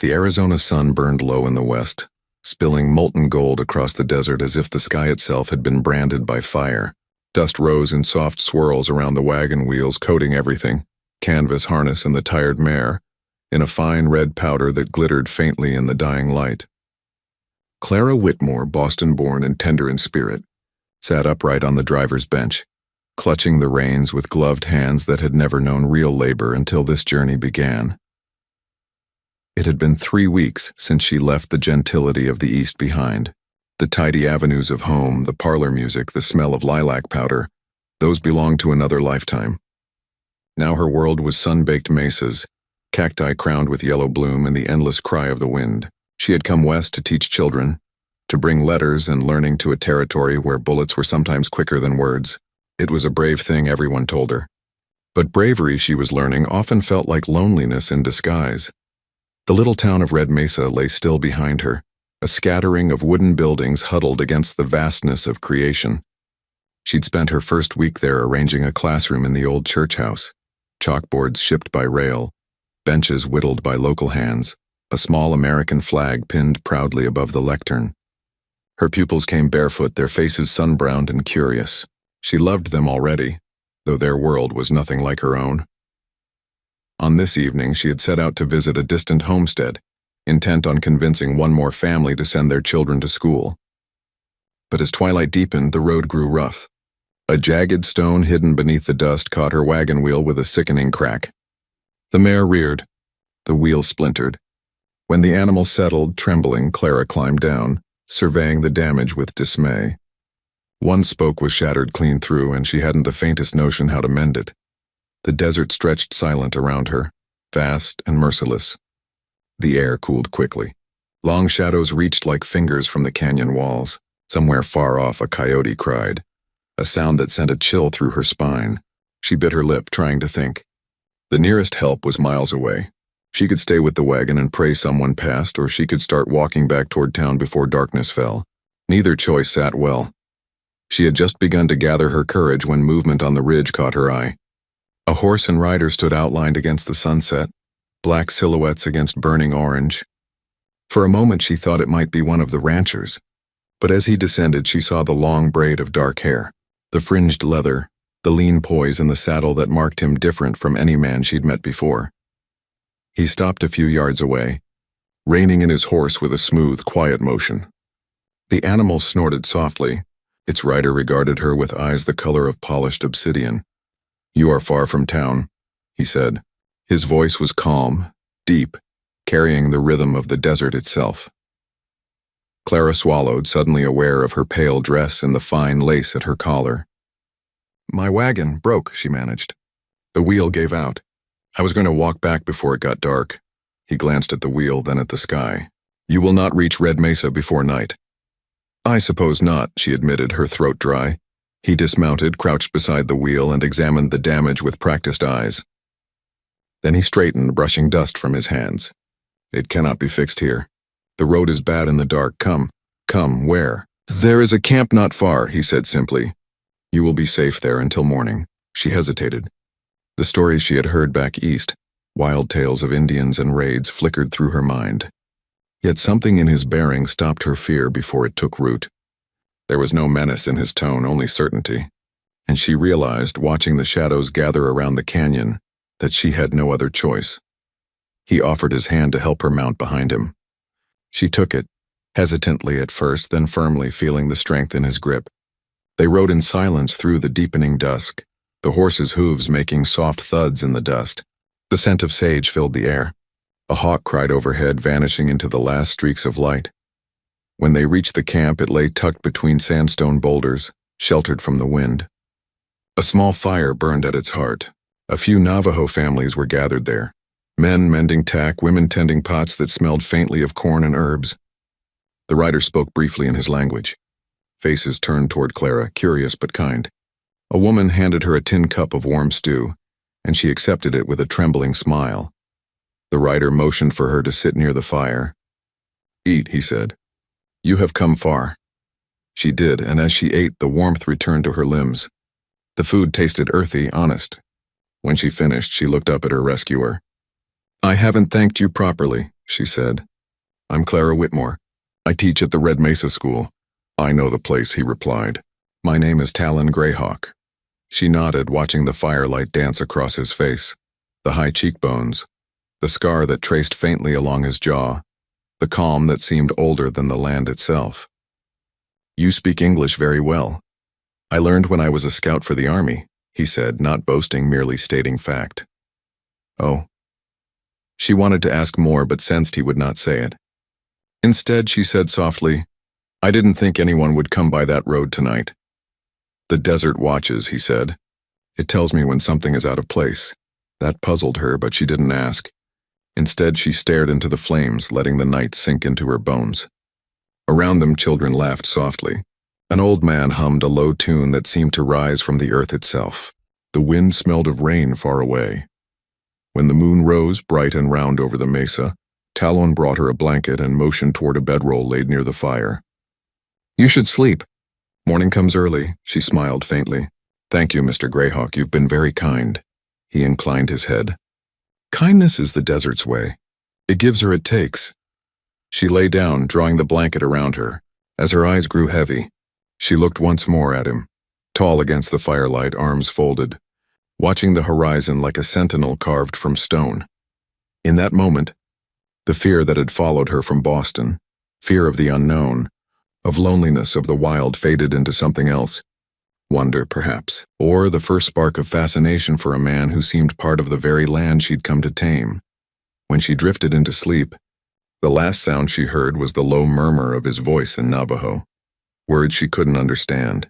The Arizona sun burned low in the west, spilling molten gold across the desert as if the sky itself had been branded by fire. Dust rose in soft swirls around the wagon wheels, coating everything, canvas, harness, and the tired mare, in a fine red powder that glittered faintly in the dying light. Clara Whitmore, Boston-born and tender in spirit, sat upright on the driver's bench, clutching the reins with gloved hands that had never known real labor until this journey began. It had been 3 weeks since she left the gentility of the East behind. The tidy avenues of home, the parlor music, the smell of lilac powder, those belonged to another lifetime. Now her world was sun-baked mesas, cacti crowned with yellow bloom, and the endless cry of the wind. She had come west to teach children, to bring letters and learning to a territory where bullets were sometimes quicker than words. It was a brave thing, everyone told her. But bravery, she was learning, often felt like loneliness in disguise. The little town of Red Mesa lay still behind her, a scattering of wooden buildings huddled against the vastness of creation. She'd spent her first week there arranging a classroom in the old church house, chalkboards shipped by rail, benches whittled by local hands, a small American flag pinned proudly above the lectern. Her pupils came barefoot, their faces sun-browned and curious. She loved them already, though their world was nothing like her own. On this evening, she had set out to visit a distant homestead, intent on convincing one more family to send their children to school. But as twilight deepened, the road grew rough. A jagged stone hidden beneath the dust caught her wagon wheel with a sickening crack. The mare reared. The wheel splintered. When the animal settled, trembling, Clara climbed down, surveying the damage with dismay. One spoke was shattered clean through, and she hadn't the faintest notion how to mend it. The desert stretched silent around her, vast and merciless. The air cooled quickly. Long shadows reached like fingers from the canyon walls. Somewhere far off, a coyote cried, a sound that sent a chill through her spine. She bit her lip, trying to think. The nearest help was miles away. She could stay with the wagon and pray someone passed, or she could start walking back toward town before darkness fell. Neither choice sat well. She had just begun to gather her courage when movement on the ridge caught her eye. A horse and rider stood outlined against the sunset, black silhouettes against burning orange. For a moment she thought it might be one of the ranchers, but as he descended she saw the long braid of dark hair, the fringed leather, the lean poise in the saddle that marked him different from any man she'd met before. He stopped a few yards away, reining in his horse with a smooth, quiet motion. The animal snorted softly. Its rider regarded her with eyes the color of polished obsidian. "You are far from town," he said. His voice was calm, deep, carrying the rhythm of the desert itself. Clara swallowed, suddenly aware of her pale dress and the fine lace at her collar. "My wagon broke," she managed. The wheel gave out. "I was going to walk back before it got dark." He glanced at the wheel, then at the sky. "You will not reach Red Mesa before night." "I suppose not," she admitted, her throat dry. He dismounted, crouched beside the wheel, and examined the damage with practiced eyes. Then he straightened, brushing dust from his hands. "It cannot be fixed here. The road is bad in the dark. Come." "Come, where?" "There is a camp not far," he said simply. "You will be safe there until morning." She hesitated. The stories she had heard back east, wild tales of Indians and raids, flickered through her mind. Yet something in his bearing stopped her fear before it took root. There was no menace in his tone, only certainty. And she realized, watching the shadows gather around the canyon, that she had no other choice. He offered his hand to help her mount behind him. She took it, hesitantly at first, then firmly, feeling the strength in his grip. They rode in silence through the deepening dusk, the horse's hooves making soft thuds in the dust. The scent of sage filled the air. A hawk cried overhead, vanishing into the last streaks of light. When they reached the camp, it lay tucked between sandstone boulders, sheltered from the wind. A small fire burned at its heart. A few Navajo families were gathered there, men mending tack, women tending pots that smelled faintly of corn and herbs. The rider spoke briefly in his language. Faces turned toward Clara, curious but kind. A woman handed her a tin cup of warm stew, and she accepted it with a trembling smile. The rider motioned for her to sit near the fire. "Eat," he said. "You have come far." She did, and as she ate, the warmth returned to her limbs. The food tasted earthy, honest. When she finished, she looked up at her rescuer. "I haven't thanked you properly," she said. I'm Clara Whitmore. I teach at the Red Mesa School. I know the place, he replied. My name is Talon Greyhawk. She nodded, watching the firelight dance across his face. The high cheekbones, the scar that traced faintly along his jaw, the calm that seemed older than the land itself. You speak English very well. I learned when I was a scout for the army, he said, not boasting, merely stating fact. Oh. She wanted to ask more, but sensed he would not say it. Instead, she said softly, I didn't think anyone would come by that road tonight. The desert watches, he said. It tells me when something is out of place. That puzzled her, but she didn't ask. Instead, she stared into the flames, letting the night sink into her bones. Around them, children laughed softly. An old man hummed a low tune that seemed to rise from the earth itself. The wind smelled of rain far away. When the moon rose, bright and round over the mesa, Talon brought her a blanket and motioned toward a bedroll laid near the fire. You should sleep. Morning comes early, she smiled faintly. Thank you, Mr. Greyhawk, you've been very kind. He inclined his head. Kindness is the desert's way. It gives or it takes. She lay down, drawing the blanket around her. As her eyes grew heavy, she looked once more at him, tall against the firelight, arms folded, watching the horizon like a sentinel carved from stone. In that moment, the fear that had followed her from Boston, fear of the unknown, of loneliness, of the wild, faded into something else. Wonder, perhaps, or the first spark of fascination for a man who seemed part of the very land she'd come to tame. When she drifted into sleep, the last sound she heard was the low murmur of his voice in Navajo, words she couldn't understand,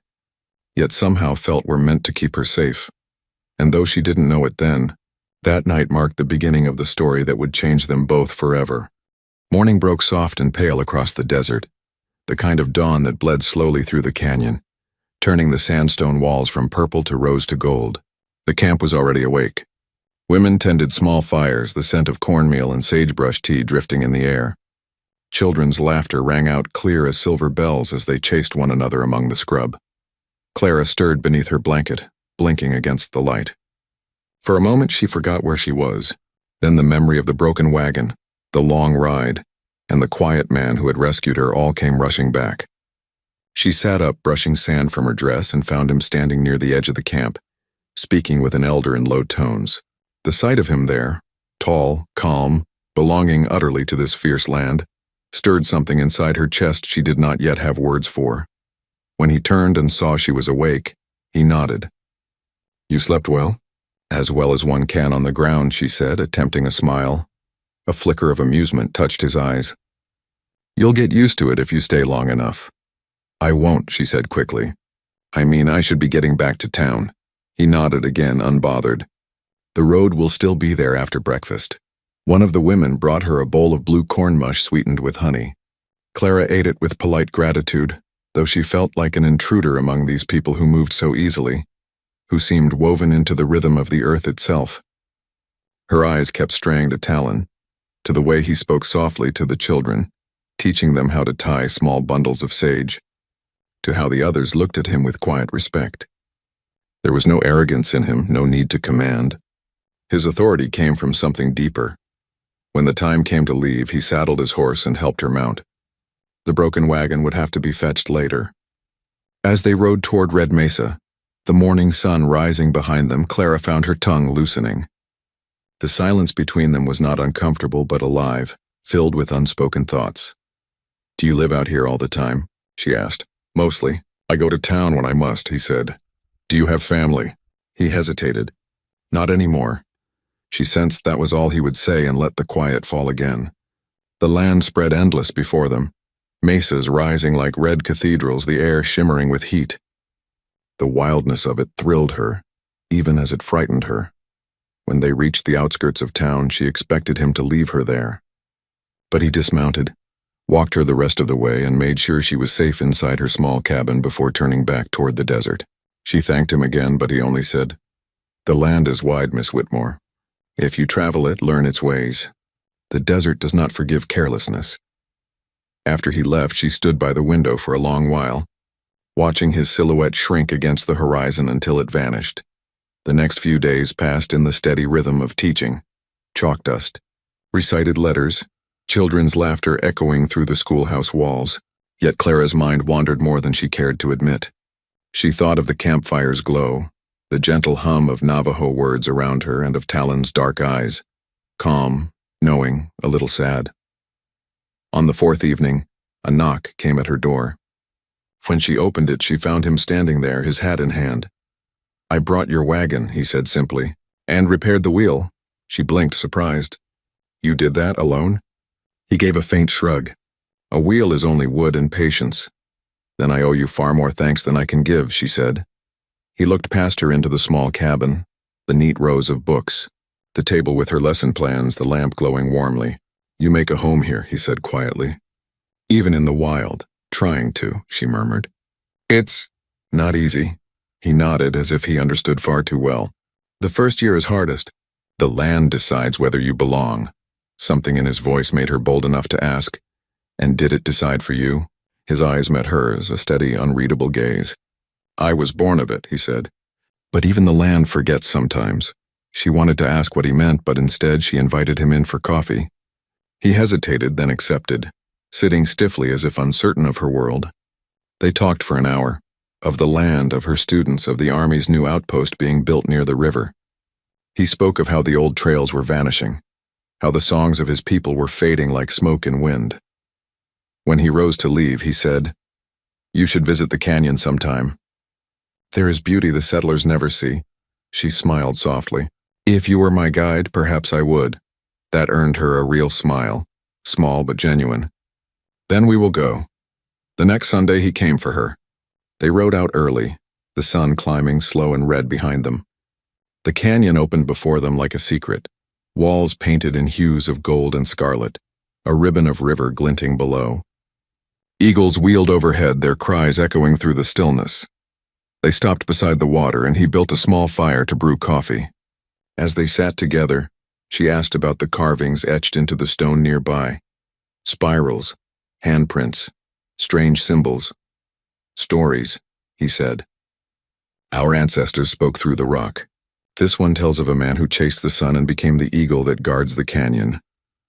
yet somehow felt were meant to keep her safe. And though she didn't know it then, that night marked the beginning of the story that would change them both forever. Morning broke soft and pale across the desert, the kind of dawn that bled slowly through the canyon, turning the sandstone walls from purple to rose to gold. The camp was already awake. Women tended small fires, the scent of cornmeal and sagebrush tea drifting in the air. Children's laughter rang out clear as silver bells as they chased one another among the scrub. Clara stirred beneath her blanket, blinking against the light. For a moment she forgot where she was, then the memory of the broken wagon, the long ride, and the quiet man who had rescued her all came rushing back. She sat up, brushing sand from her dress, and found him standing near the edge of the camp, speaking with an elder in low tones. The sight of him there, tall, calm, belonging utterly to this fierce land, stirred something inside her chest she did not yet have words for. When he turned and saw she was awake, he nodded. You slept well? As well as one can on the ground, she said, attempting a smile. A flicker of amusement touched his eyes. You'll get used to it if you stay long enough. I won't, she said quickly. I mean, I should be getting back to town. He nodded again, unbothered. The road will still be there after breakfast. One of the women brought her a bowl of blue corn mush sweetened with honey. Clara ate it with polite gratitude, though she felt like an intruder among these people who moved so easily, who seemed woven into the rhythm of the earth itself. Her eyes kept straying to Talon, to the way he spoke softly to the children, teaching them how to tie small bundles of sage, to how the others looked at him with quiet respect. There was no arrogance in him, no need to command. His authority came from something deeper. When the time came to leave, he saddled his horse and helped her mount. The broken wagon would have to be fetched later. As they rode toward Red Mesa, the morning sun rising behind them, Clara found her tongue loosening. The silence between them was not uncomfortable but alive, filled with unspoken thoughts. Do you live out here all the time? She asked. Mostly. I go to town when I must, he said. Do you have family? He hesitated. Not anymore. She sensed that was all he would say and let the quiet fall again. The land spread endless before them, mesas rising like red cathedrals, the air shimmering with heat. The wildness of it thrilled her, even as it frightened her. When they reached the outskirts of town, she expected him to leave her there. But he dismounted, walked her the rest of the way, and made sure she was safe inside her small cabin before turning back toward the desert. She thanked him again, but he only said, The land is wide, Miss Whitmore. If you travel it, learn its ways. The desert does not forgive carelessness. After he left, she stood by the window for a long while, watching his silhouette shrink against the horizon until it vanished. The next few days passed in the steady rhythm of teaching, chalk dust, recited letters, children's laughter echoing through the schoolhouse walls, yet Clara's mind wandered more than she cared to admit. She thought of the campfire's glow, the gentle hum of Navajo words around her and of Talon's dark eyes, calm, knowing, a little sad. On the fourth evening, a knock came at her door. When she opened it, she found him standing there, his hat in hand. "I brought your wagon," he said simply, "and repaired the wheel." She blinked, surprised. "You did that alone?" He gave a faint shrug. "A wheel is only wood and patience." "Then I owe you far more thanks than I can give," she said. He looked past her into the small cabin, the neat rows of books, the table with her lesson plans, the lamp glowing warmly. "You make a home here," he said quietly. "Even in the wild, trying to," she murmured. "It's not easy." He nodded as if he understood far too well. "The first year is hardest. The land decides whether you belong." Something in his voice made her bold enough to ask, "And did it decide for you?" His eyes met hers, a steady, unreadable gaze. "I was born of it," he said. "But even the land forgets sometimes." She wanted to ask what he meant, but instead she invited him in for coffee. He hesitated, then accepted, sitting stiffly as if uncertain of her world. They talked for an hour, of the land, of her students, of the Army's new outpost being built near the river. He spoke of how the old trails were vanishing, how the songs of his people were fading like smoke in wind. When he rose to leave, he said, "You should visit the canyon sometime. There is beauty the settlers never see." She smiled softly. "If you were my guide, perhaps I would." That earned her a real smile, small but genuine. "Then we will go." The next Sunday he came for her. They rode out early, the sun climbing slow and red behind them. The canyon opened before them like a secret, walls painted in hues of gold and scarlet, a ribbon of river glinting below. Eagles wheeled overhead, their cries echoing through the stillness. They stopped beside the water, and he built a small fire to brew coffee. As they sat together, she asked about the carvings etched into the stone nearby. Spirals, handprints, strange symbols. "Stories," he said. "Our ancestors spoke through the rock. This one tells of a man who chased the sun and became the eagle that guards the canyon."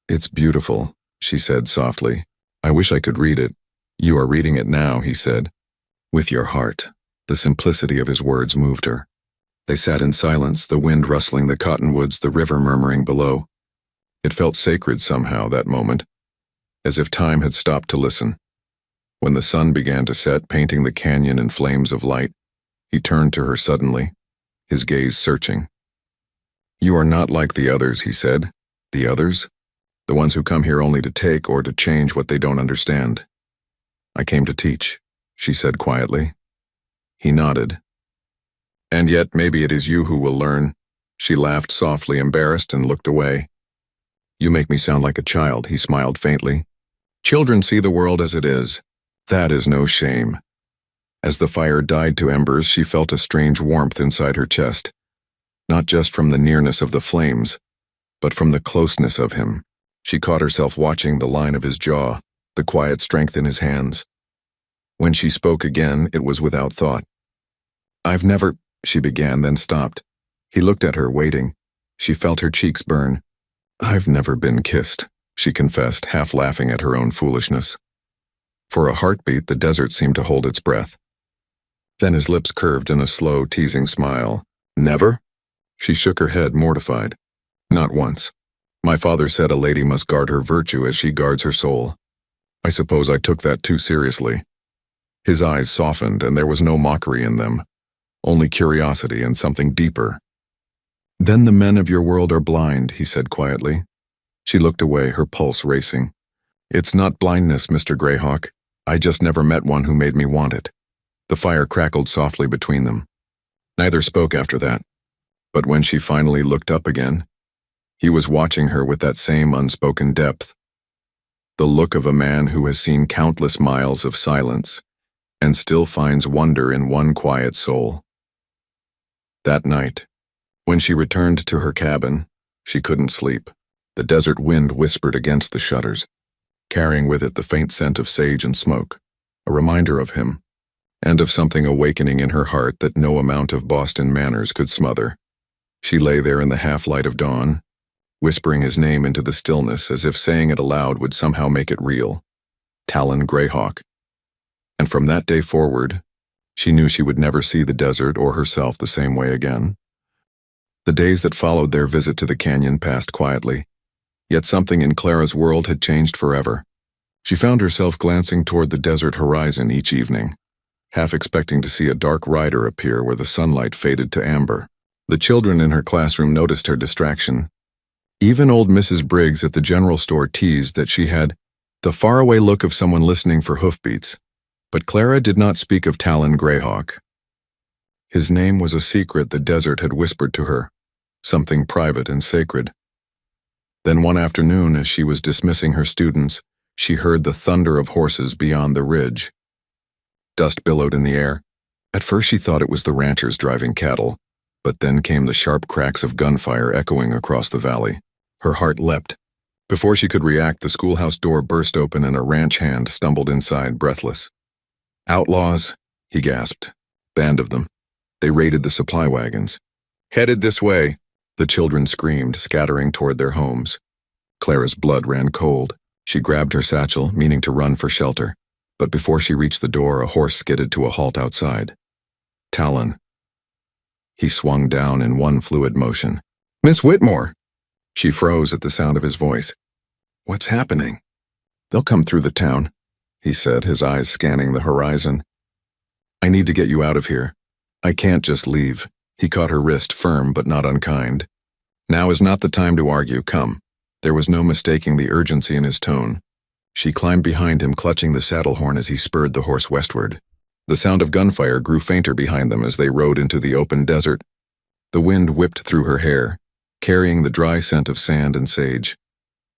"It's beautiful," she said softly. "I wish I could read it." "You are reading it now," he said. "With your heart." The simplicity of his words moved her. They sat in silence, the wind rustling the cottonwoods, the river murmuring below. It felt sacred somehow, that moment, as if time had stopped to listen. When the sun began to set, painting the canyon in flames of light, he turned to her suddenly, his gaze searching. "You are not like the others," he said. "The others? The ones who come here only to take or to change what they don't understand." "I came to teach," she said quietly. He nodded. "And yet maybe it is you who will learn." She laughed softly, embarrassed, and looked away. "You make me sound like a child," he smiled faintly. "Children see the world as it is. That is no shame." As the fire died to embers, she felt a strange warmth inside her chest, not just from the nearness of the flames, but from the closeness of him. She caught herself watching the line of his jaw, the quiet strength in his hands. When she spoke again, it was without thought. "I've never," she began, then stopped. He looked at her, waiting. She felt her cheeks burn. "I've never been kissed," she confessed, half laughing at her own foolishness. For a heartbeat, the desert seemed to hold its breath. Then his lips curved in a slow, teasing smile. "Never?" She shook her head, mortified. "Not once. My father said a lady must guard her virtue as she guards her soul. I suppose I took that too seriously." His eyes softened, and there was no mockery in them, only curiosity and something deeper. "Then the men of your world are blind," he said quietly. She looked away, her pulse racing. "It's not blindness, Mr. Greyhawk. I just never met one who made me want it." The fire crackled softly between them. Neither spoke after that. But when she finally looked up again, he was watching her with that same unspoken depth. The look of a man who has seen countless miles of silence and still finds wonder in one quiet soul. That night, when she returned to her cabin, she couldn't sleep. The desert wind whispered against the shutters, carrying with it the faint scent of sage and smoke, a reminder of him, and of something awakening in her heart that no amount of Boston manners could smother. She lay there in the half-light of dawn, whispering his name into the stillness as if saying it aloud would somehow make it real. Talon Greyhawk. And from that day forward, she knew she would never see the desert or herself the same way again. The days that followed their visit to the canyon passed quietly, yet something in Clara's world had changed forever. She found herself glancing toward the desert horizon each evening, half expecting to see a dark rider appear where the sunlight faded to amber. The children in her classroom noticed her distraction. Even old Mrs. Briggs at the general store teased that she had the faraway look of someone listening for hoofbeats. But Clara did not speak of Talon Greyhawk. His name was a secret the desert had whispered to her, something private and sacred. Then one afternoon, as she was dismissing her students, she heard the thunder of horses beyond the ridge. Dust billowed in the air. At first she thought it was the ranchers driving cattle, but then came the sharp cracks of gunfire echoing across the valley. Her heart leapt. Before she could react, the schoolhouse door burst open and a ranch hand stumbled inside, breathless. "Outlaws," he gasped. "Band of them. They raided the supply wagons." "Headed this way," the children screamed, scattering toward their homes. Clara's blood ran cold. She grabbed her satchel, meaning to run for shelter. But before she reached the door, a horse skidded to a halt outside. Talon. He swung down in one fluid motion. "Miss Whitmore!" She froze at the sound of his voice. "What's happening?" "They'll come through the town," he said, his eyes scanning the horizon. "I need to get you out of here. I can't just leave." He caught her wrist, firm but not unkind. "Now is not the time to argue. Come." There was no mistaking the urgency in his tone. She climbed behind him, clutching the saddle horn as he spurred the horse westward. The sound of gunfire grew fainter behind them as they rode into the open desert. The wind whipped through her hair, carrying the dry scent of sand and sage.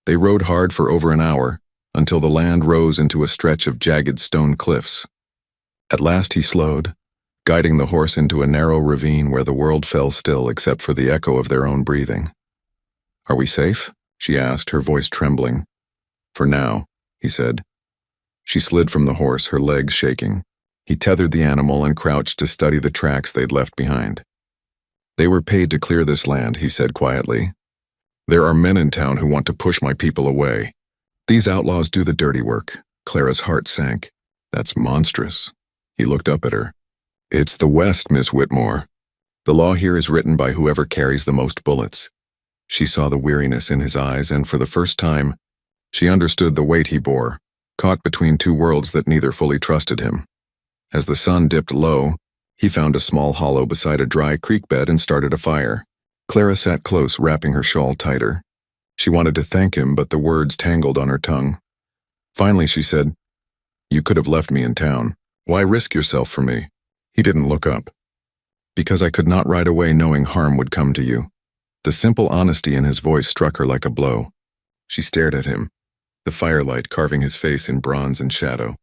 They rode hard for over an hour, until the land rose into a stretch of jagged stone cliffs. At last he slowed, guiding the horse into a narrow ravine where the world fell still except for the echo of their own breathing. "Are we safe?" she asked, her voice trembling. "For now," he said. She slid from the horse, her legs shaking. He tethered the animal and crouched to study the tracks they'd left behind. "They were paid to clear this land," he said quietly. "There are men in town who want to push my people away. These outlaws do the dirty work." Clara's heart sank. "That's monstrous." He looked up at her. "It's the West, Miss Whitmore. The law here is written by whoever carries the most bullets." She saw the weariness in his eyes, and for the first time, she understood the weight he bore, caught between two worlds that neither fully trusted him. As the sun dipped low, he found a small hollow beside a dry creek bed and started a fire. Clara sat close, wrapping her shawl tighter. She wanted to thank him, but the words tangled on her tongue. Finally, she said, "You could have left me in town. Why risk yourself for me?" He didn't look up. "Because I could not ride away knowing harm would come to you." The simple honesty in his voice struck her like a blow. She stared at him, the firelight carving his face in bronze and shadow.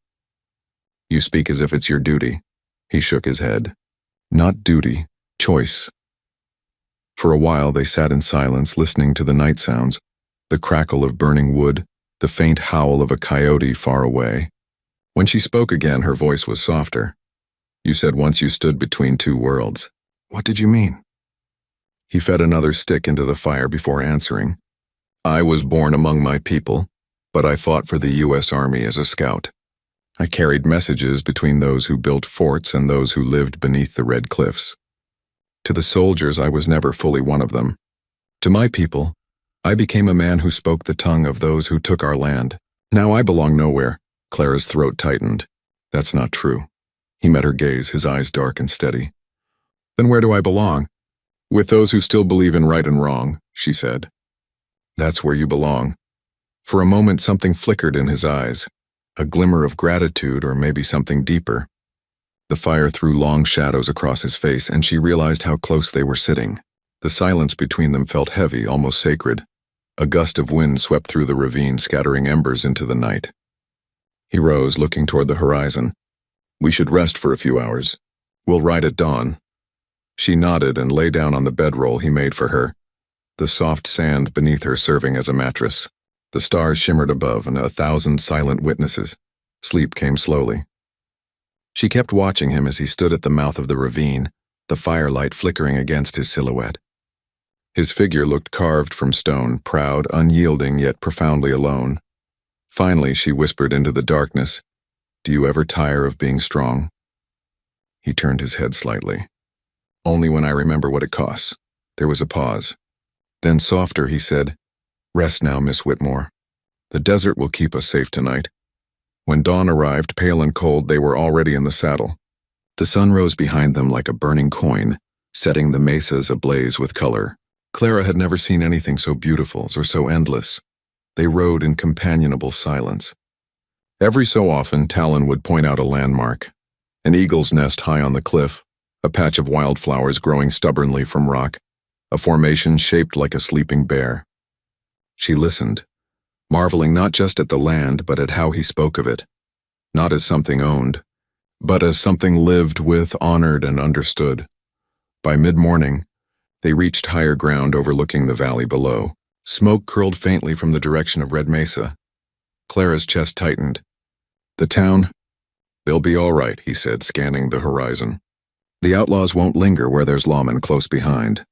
"You speak as if it's your duty." He shook his head. "Not duty, choice." For a while they sat in silence, listening to the night sounds, the crackle of burning wood, the faint howl of a coyote far away. When she spoke again, her voice was softer. "You said once you stood between two worlds. What did you mean?" He fed another stick into the fire before answering. "I was born among my people, but I fought for the U.S. Army as a scout. I carried messages between those who built forts and those who lived beneath the red cliffs. To the soldiers, I was never fully one of them. To my people, I became a man who spoke the tongue of those who took our land. Now I belong nowhere." Clara's throat tightened. "That's not true." He met her gaze, his eyes dark and steady. "Then where do I belong?" "With those who still believe in right and wrong," she said. "That's where you belong." For a moment something flickered in his eyes, a glimmer of gratitude or maybe something deeper. The fire threw long shadows across his face, and she realized how close they were sitting. The silence between them felt heavy, almost sacred. A gust of wind swept through the ravine, scattering embers into the night. He rose, looking toward the horizon. "We should rest for a few hours. We'll ride at dawn." She nodded and lay down on the bedroll he made for her, the soft sand beneath her serving as a mattress. The stars shimmered above, and 1,000 silent witnesses. Sleep came slowly. She kept watching him as he stood at the mouth of the ravine, the firelight flickering against his silhouette. His figure looked carved from stone, proud, unyielding, yet profoundly alone. Finally, she whispered into the darkness, "Do you ever tire of being strong?" He turned his head slightly. "Only when I remember what it costs." There was a pause. Then softer, he said, "Rest now, Miss Whitmore. The desert will keep us safe tonight." When dawn arrived, pale and cold, they were already in the saddle. The sun rose behind them like a burning coin, setting the mesas ablaze with color. Clara had never seen anything so beautiful or so endless. They rode in companionable silence. Every so often, Talon would point out a landmark, an eagle's nest high on the cliff, a patch of wildflowers growing stubbornly from rock, a formation shaped like a sleeping bear. She listened, marveling not just at the land but at how he spoke of it, not as something owned, but as something lived with, honored, and understood. By mid-morning, they reached higher ground overlooking the valley below. Smoke curled faintly from the direction of Red Mesa. Clara's chest tightened. "The town? They'll be all right," he said, scanning the horizon. "The outlaws won't linger where there's lawmen close behind.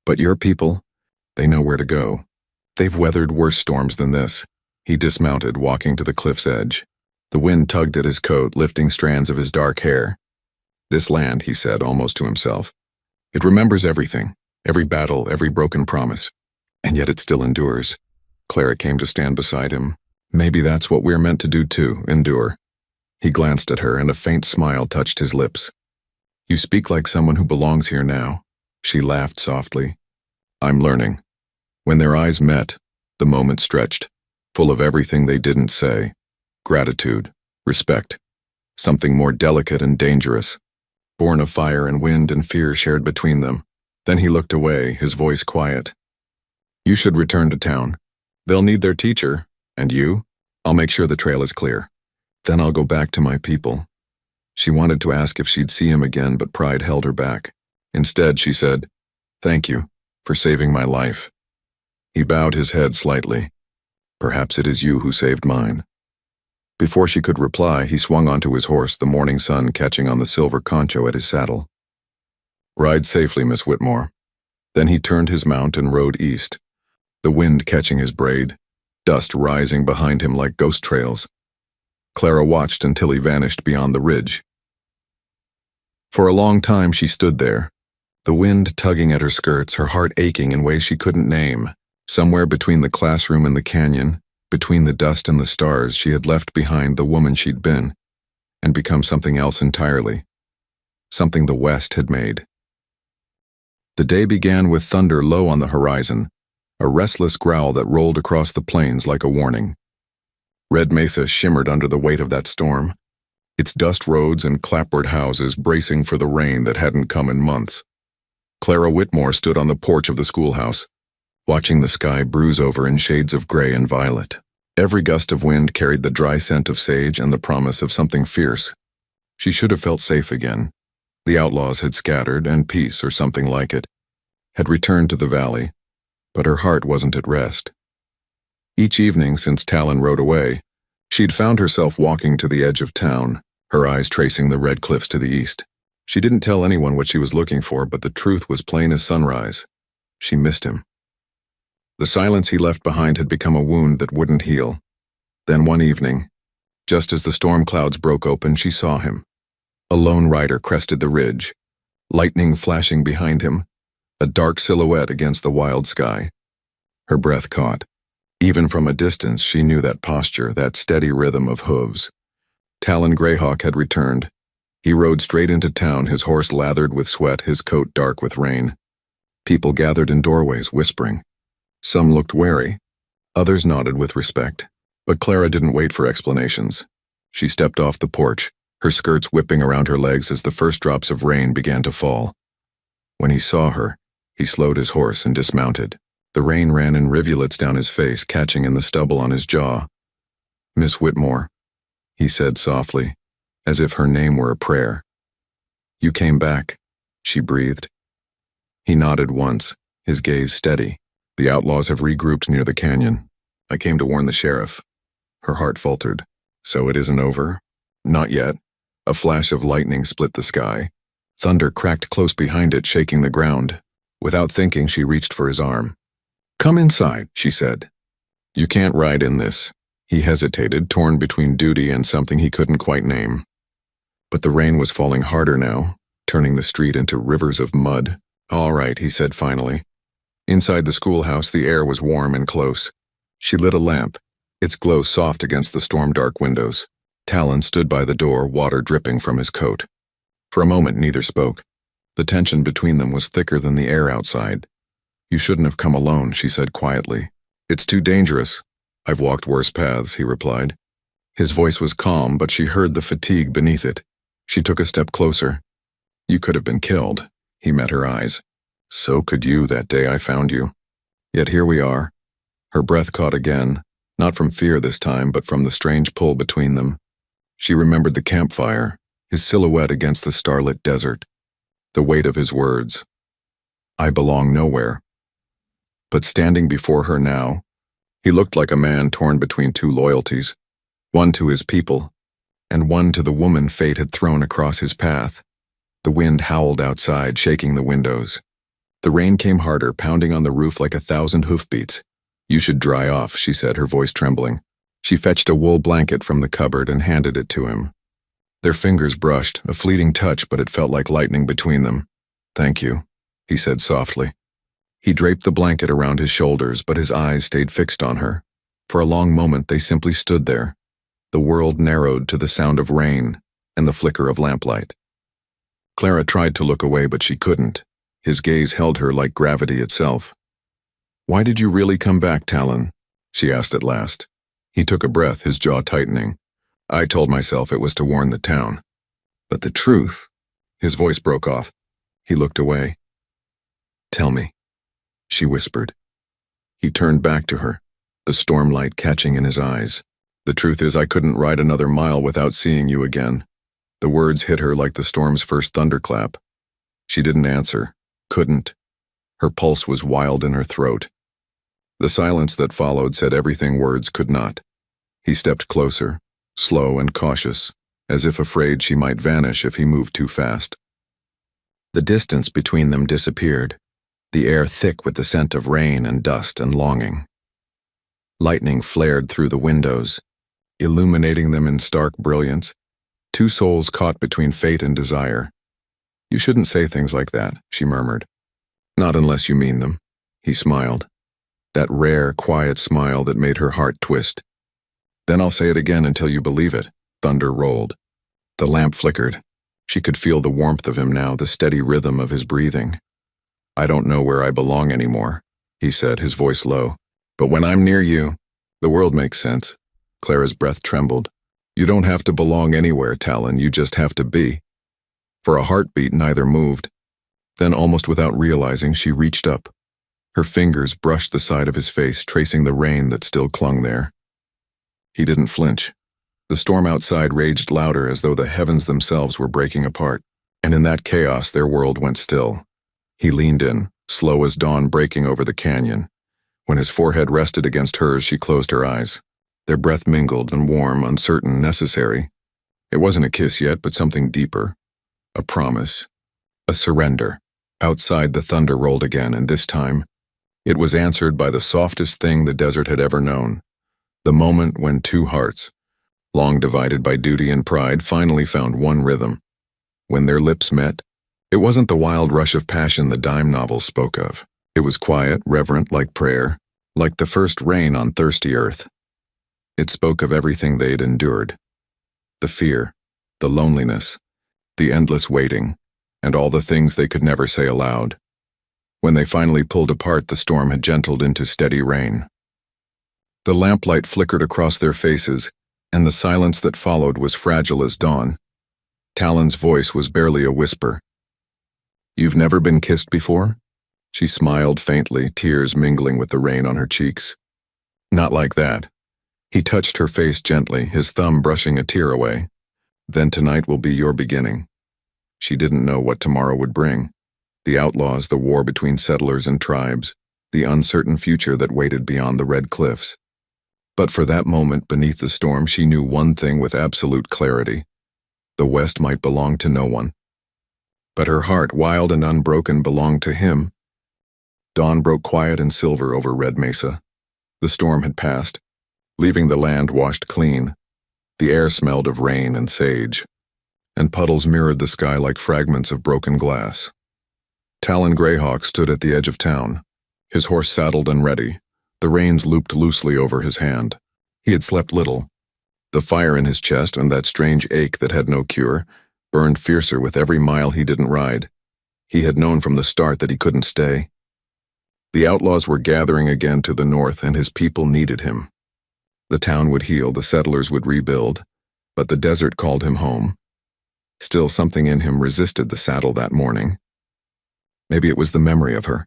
But your people, they know where to go. They've weathered worse storms than this." He dismounted, walking to the cliff's edge. The wind tugged at his coat, lifting strands of his dark hair. "This land," he said, almost to himself, "it remembers everything, every battle, every broken promise. And yet it still endures." Clara came to stand beside him. "Maybe that's what we're meant to do too, endure." He glanced at her, and a faint smile touched his lips. "You speak like someone who belongs here now." She laughed softly. "I'm learning." When their eyes met, the moment stretched, full of everything they didn't say. Gratitude, respect, something more delicate and dangerous, born of fire and wind and fear shared between them. Then he looked away, his voice quiet. "You should return to town. They'll need their teacher, and you? I'll make sure the trail is clear. Then I'll go back to my people." She wanted to ask if she'd see him again, but pride held her back. Instead, she said, "Thank you for saving my life." He bowed his head slightly. "Perhaps it is you who saved mine." Before she could reply, he swung onto his horse, the morning sun catching on the silver concho at his saddle. "Ride safely, Miss Whitmore." Then he turned his mount and rode east, the wind catching his braid, dust rising behind him like ghost trails. Clara watched until he vanished beyond the ridge. For a long time she stood there, the wind tugging at her skirts, her heart aching in ways she couldn't name. Somewhere between the classroom and the canyon, between the dust and the stars, she had left behind the woman she'd been, and become something else entirely. Something the West had made. The day began with thunder low on the horizon, a restless growl that rolled across the plains like a warning. Red Mesa shimmered under the weight of that storm, its dust roads and clapboard houses bracing for the rain that hadn't come in months. Clara Whitmore stood on the porch of the schoolhouse, watching the sky bruise over in shades of gray and violet. Every gust of wind carried the dry scent of sage and the promise of something fierce. She should have felt safe again. The outlaws had scattered, and peace, or something like it, had returned to the valley, but her heart wasn't at rest. Each evening since Talon rode away, she'd found herself walking to the edge of town, her eyes tracing the red cliffs to the east. She didn't tell anyone what she was looking for, but the truth was plain as sunrise. She missed him. The silence he left behind had become a wound that wouldn't heal. Then one evening, just as the storm clouds broke open, she saw him. A lone rider crested the ridge, lightning flashing behind him, a dark silhouette against the wild sky. Her breath caught. Even from a distance, she knew that posture, that steady rhythm of hooves. Talon Greyhawk had returned. He rode straight into town, his horse lathered with sweat, his coat dark with rain. People gathered in doorways, whispering. Some looked wary, others nodded with respect. But Clara didn't wait for explanations. She stepped off the porch, her skirts whipping around her legs as the first drops of rain began to fall. When he saw her, he slowed his horse and dismounted. The rain ran in rivulets down his face, catching in the stubble on his jaw. "Miss Whitmore," he said softly, as if her name were a prayer. "You came back," she breathed. He nodded once, his gaze steady. "The outlaws have regrouped near the canyon. I came to warn the sheriff." Her heart faltered. "So it isn't over?" "Not yet." A flash of lightning split the sky. Thunder cracked close behind it, shaking the ground. Without thinking, she reached for his arm. "Come inside," she said. "You can't ride in this." He hesitated, torn between duty and something he couldn't quite name. But the rain was falling harder now, turning the street into rivers of mud. "All right," he said finally. Inside the schoolhouse, the air was warm and close. She lit a lamp, its glow soft against the storm-dark windows. Talon stood by the door, water dripping from his coat. For a moment, neither spoke. The tension between them was thicker than the air outside. "You shouldn't have come alone," she said quietly. "It's too dangerous." "I've walked worse paths," he replied. His voice was calm, but she heard the fatigue beneath it. She took a step closer. "You could have been killed." He met her eyes. "So could you that day I found you. Yet here we are." Her breath caught again, not from fear this time, but from the strange pull between them. She remembered the campfire, his silhouette against the starlit desert, the weight of his words. "I belong nowhere." But standing before her now, he looked like a man torn between two loyalties, one to his people, and one to the woman fate had thrown across his path. The wind howled outside, shaking the windows. The rain came harder, pounding on the roof like 1,000 hoofbeats. "You should dry off," she said, her voice trembling. She fetched a wool blanket from the cupboard and handed it to him. Their fingers brushed, a fleeting touch, but it felt like lightning between them. "Thank you," he said softly. He draped the blanket around his shoulders, but his eyes stayed fixed on her. For a long moment they simply stood there. The world narrowed to the sound of rain and the flicker of lamplight. Clara tried to look away, but she couldn't. His gaze held her like gravity itself. "Why did you really come back, Talon?" she asked at last. He took a breath, his jaw tightening. "I told myself it was to warn the town. But the truth..." His voice broke off. He looked away. "Tell me," she whispered. He turned back to her, the stormlight catching in his eyes. "The truth is I couldn't ride another mile without seeing you again." The words hit her like the storm's first thunderclap. She didn't answer, couldn't. Her pulse was wild in her throat. The silence that followed said everything words could not. He stepped closer, slow and cautious, as if afraid she might vanish if he moved too fast. The distance between them disappeared, the air thick with the scent of rain and dust and longing. Lightning flared through the windows, illuminating them in stark brilliance. Two souls caught between fate and desire. "You shouldn't say things like that," she murmured. "Not unless you mean them." He smiled, that rare, quiet smile that made her heart twist. "Then I'll say it again until you believe it." Thunder rolled. The lamp flickered. She could feel the warmth of him now, the steady rhythm of his breathing. "I don't know where I belong anymore," he said, his voice low. "But when I'm near you, the world makes sense." Clara's breath trembled. "You don't have to belong anywhere, Talon, you just have to be." For a heartbeat, neither moved. Then, almost without realizing, she reached up. Her fingers brushed the side of his face, tracing the rain that still clung there. He didn't flinch. The storm outside raged louder, as though the heavens themselves were breaking apart, and in that chaos their world went still. He leaned in, slow as dawn breaking over the canyon. When his forehead rested against hers, she closed her eyes. Their breath mingled, and warm, uncertain, necessary. It wasn't a kiss yet, but something deeper. A promise. A surrender. Outside, the thunder rolled again, and this time, it was answered by the softest thing the desert had ever known. The moment when two hearts, long divided by duty and pride, finally found one rhythm. When their lips met, it wasn't the wild rush of passion the dime novels spoke of. It was quiet, reverent, like prayer, like the first rain on thirsty earth. It spoke of everything they'd endured. The fear, the loneliness, the endless waiting, and all the things they could never say aloud. When they finally pulled apart, the storm had gentled into steady rain. The lamplight flickered across their faces, and the silence that followed was fragile as dawn. Talon's voice was barely a whisper. "You've never been kissed before?" She smiled faintly, tears mingling with the rain on her cheeks. "Not like that." He touched her face gently, his thumb brushing a tear away. "Then tonight will be your beginning." She didn't know what tomorrow would bring. The outlaws, the war between settlers and tribes, the uncertain future that waited beyond the red cliffs. But for that moment beneath the storm, she knew one thing with absolute clarity. The West might belong to no one. But her heart, wild and unbroken, belonged to him, Dawn broke quiet and silver over Red Mesa. The storm had passed, leaving the land washed clean. The air smelled of rain and sage, and puddles mirrored the sky like fragments of broken glass. Talon Greyhawk stood at the edge of town, his horse saddled and ready, the reins looped loosely over his hand. He had slept little. The fire in his chest and that strange ache that had no cure burned fiercer with every mile he didn't ride. He had known from the start that he couldn't stay. The outlaws were gathering again to the north, and his people needed him. The town would heal, the settlers would rebuild, but the desert called him home. Still, something in him resisted the saddle that morning. Maybe it was the memory of her,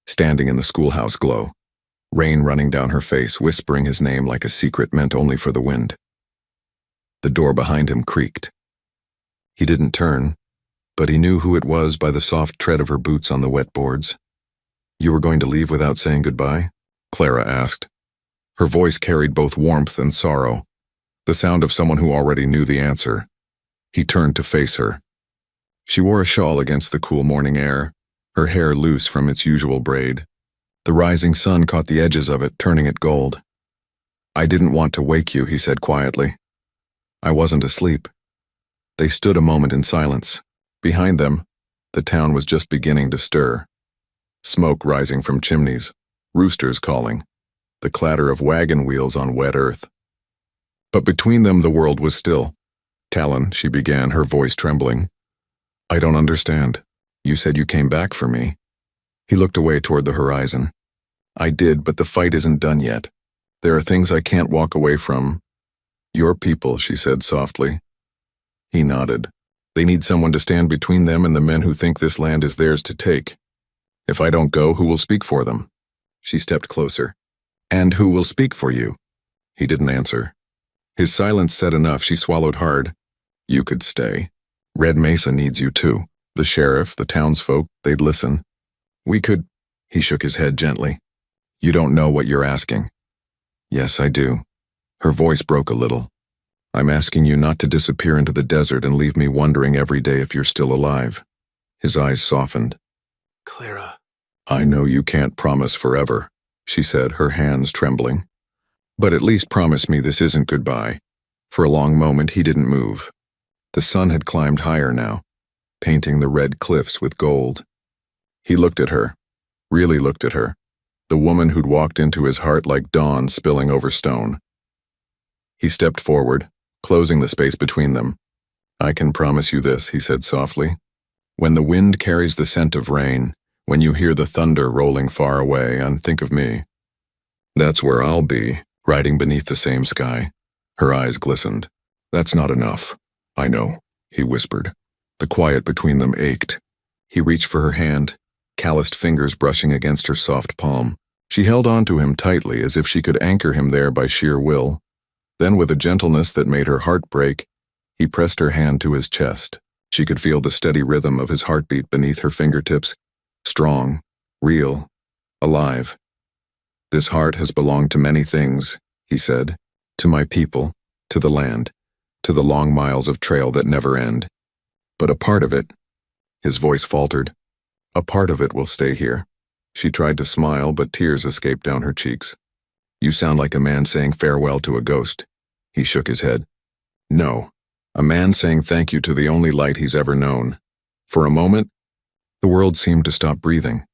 standing in the schoolhouse glow, rain running down her face, whispering his name like a secret meant only for the wind. The door behind him creaked. He didn't turn, but he knew who it was by the soft tread of her boots on the wet boards. "You were going to leave without saying goodbye?" Clara asked. Her voice carried both warmth and sorrow, the sound of someone who already knew the answer. He turned to face her. She wore a shawl against the cool morning air, her hair loose from its usual braid. The rising sun caught the edges of it, turning it gold. "I didn't want to wake you," he said quietly. "I wasn't asleep." They stood a moment in silence. Behind them, the town was just beginning to stir. Smoke rising from chimneys, roosters calling, the clatter of wagon wheels on wet earth. But between them the world was still. "Talon," she began, her voice trembling. "I don't understand. You said you came back for me." He looked away toward the horizon. "I did, but the fight isn't done yet. There are things I can't walk away from." "Your people," she said softly. He nodded. "They need someone to stand between them and the men who think this land is theirs to take. If I don't go, who will speak for them?" She stepped closer. "And who will speak for you?" He didn't answer. His silence said enough. She swallowed hard. "You could stay. Red Mesa needs you too. The sheriff, the townsfolk, they'd listen. We could—" He shook his head gently. "You don't know what you're asking." "Yes, I do." Her voice broke a little. "I'm asking you not to disappear into the desert and leave me wondering every day if you're still alive." His eyes softened. "Clara." "I know you can't promise forever," she said, her hands trembling. "But at least promise me this isn't goodbye." For a long moment he didn't move. The sun had climbed higher now, painting the red cliffs with gold. He looked at her, really looked at her, the woman who'd walked into his heart like dawn spilling over stone. He stepped forward, closing the space between them. "I can promise you this," he said softly. "When the wind carries the scent of rain, when you hear the thunder rolling far away, and think of me. That's where I'll be, riding beneath the same sky." Her eyes glistened. "That's not enough." "I know," he whispered. The quiet between them ached. He reached for her hand, calloused fingers brushing against her soft palm. She held on to him tightly as if she could anchor him there by sheer will. Then, with a gentleness that made her heart break, he pressed her hand to his chest. She could feel the steady rhythm of his heartbeat beneath her fingertips. Strong, real, alive. "This heart has belonged to many things," he said. "To my people, to the land, to the long miles of trail that never end. But a part of it," his voice faltered, "a part of it will stay here." She tried to smile, but tears escaped down her cheeks. "You sound like a man saying farewell to a ghost." He shook his head. "No, a man saying thank you to the only light he's ever known." For a moment, the world seemed to stop breathing.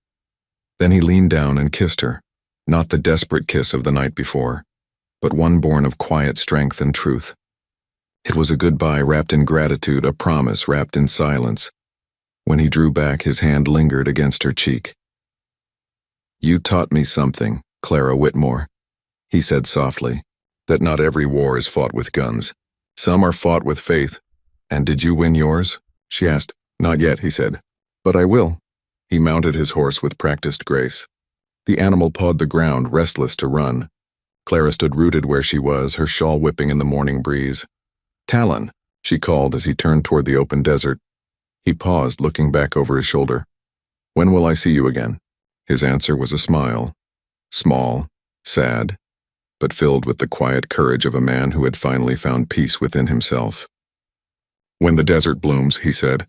Then he leaned down and kissed her, not the desperate kiss of the night before, but one born of quiet strength and truth. It was a goodbye wrapped in gratitude, a promise wrapped in silence. When he drew back, his hand lingered against her cheek. "You taught me something, Clara Whitmore," he said softly, "that not every war is fought with guns. Some are fought with faith." "And did you win yours?" she asked. "Not yet," he said. "But I will." He mounted his horse with practiced grace. The animal pawed the ground, restless to run. Clara stood rooted where she was, her shawl whipping in the morning breeze. "Talon," she called as he turned toward the open desert. He paused, looking back over his shoulder. "When will I see you again?" His answer was a smile. Small, sad, but filled with the quiet courage of a man who had finally found peace within himself. "When the desert blooms," he said.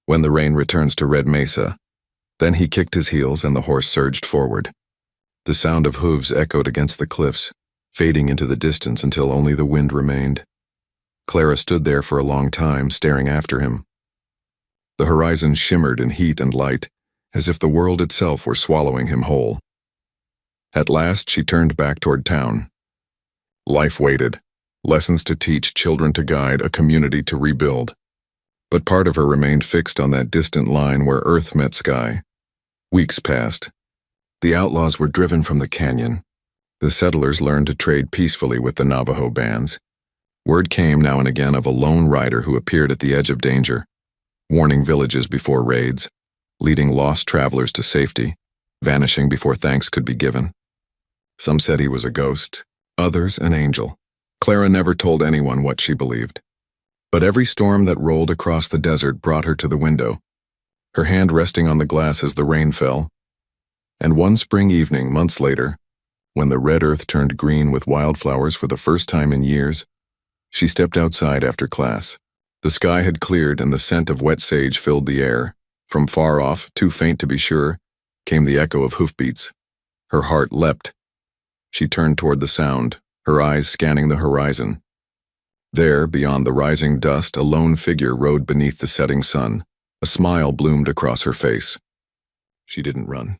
"When the rain returns to Red Mesa. Then he kicked his heels and the horse surged forward. The sound of hooves echoed against the cliffs, fading into the distance until only the wind remained. Clara stood there for a long time, staring after him. The horizon shimmered in heat and light, as if the world itself were swallowing him whole. At last she turned back toward town. Life waited, lessons to teach, children to guide, a community to rebuild. But part of her remained fixed on that distant line where earth met sky. Weeks passed. The outlaws were driven from the canyon. The settlers learned to trade peacefully with the Navajo bands. Word came now and again of a lone rider who appeared at the edge of danger, warning villages before raids, leading lost travelers to safety, vanishing before thanks could be given. Some said he was a ghost, others an angel. Clara never told anyone what she believed. But every storm that rolled across the desert brought her to the window, her hand resting on the glass as the rain fell. And one spring evening, months later, when the red earth turned green with wildflowers for the first time in years, she stepped outside after class. The sky had cleared and the scent of wet sage filled the air. From far off, too faint to be sure, came the echo of hoofbeats. Her heart leapt. She turned toward the sound, her eyes scanning the horizon. There, beyond the rising dust, a lone figure rode beneath the setting sun. A smile bloomed across her face. She didn't run.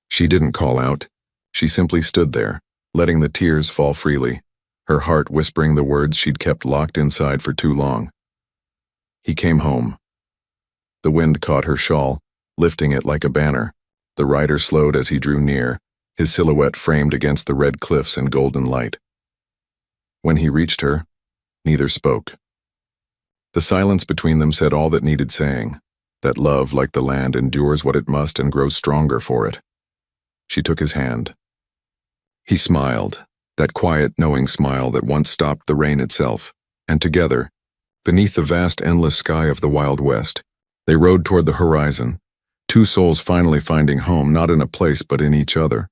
She didn't call out. She simply stood there, letting the tears fall freely, her heart whispering the words she'd kept locked inside for too long. He came home. The wind caught her shawl, lifting it like a banner. The rider slowed as he drew near, his silhouette framed against the red cliffs and golden light. When he reached her, neither spoke. The silence between them said all that needed saying, that love, like the land, endures what it must and grows stronger for it. She took his hand. He smiled, that quiet, knowing smile that once stopped the rain itself, and together, beneath the vast, endless sky of the Wild West, they rode toward the horizon, two souls finally finding home not in a place but in each other.